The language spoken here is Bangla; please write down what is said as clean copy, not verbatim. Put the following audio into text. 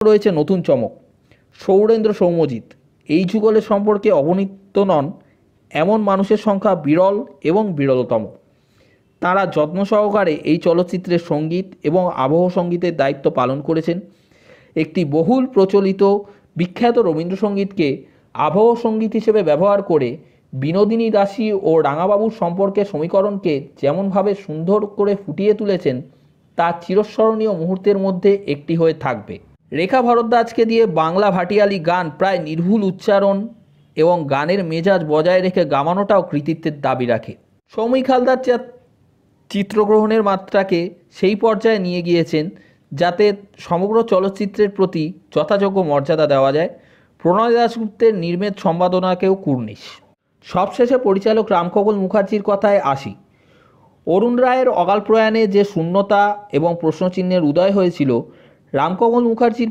রয়েছে নতুন চমক। সৌরেন্দ্র সৌম্যজিৎ এই যুগলের সম্পর্কে অবনীত নন এমন মানুষের সংখ্যা বিরল এবং বিরলতম। তাঁরা যত্ন সহকারে এই চলচ্চিত্রের সঙ্গীত এবং আবহ সঙ্গীতের দায়িত্ব পালন করেছেন। একটি বহুল প্রচলিত বিখ্যাত রবীন্দ্রসঙ্গীতকে আবহ সঙ্গীত হিসেবে ব্যবহার করে বিনোদিনী দাসী ও রাঙাবাবুর সম্পর্কের সমীকরণকে যেমনভাবে সুন্দর করে ফুটিয়ে তুলেছেন তা চিরস্মরণীয় মুহূর্তের মধ্যে একটি হয়ে থাকবে। রেখা ভরদ্বাজকে দিয়ে বাংলা ভাটিয়ালি গান প্রায় নির্ভুল উচ্চারণ এবং গানের মেজাজ বজায় রেখে গামানোটাও কৃতিত্বের দাবি রাখে। সৌমিক হালদার চিত্রগ্রহণের মাত্রাকে সেই পর্যায়ে নিয়ে গিয়েছেন যাতে সমগ্র চলচ্চিত্রের প্রতি যথাযোগ্য মর্যাদা দেওয়া যায়। প্রণয় দাশগুপ্তের নির্মেদ সম্পাদনাকেও কুর্নিশ। সবশেষে পরিচালক রামকমল মুখার্জির কথায় আসি। অরুণ রায়ের অকাল প্রয়াণে যে শূন্যতা এবং প্রশ্নচিহ্নের উদয় হয়েছিল, রামকমল মুখার্জির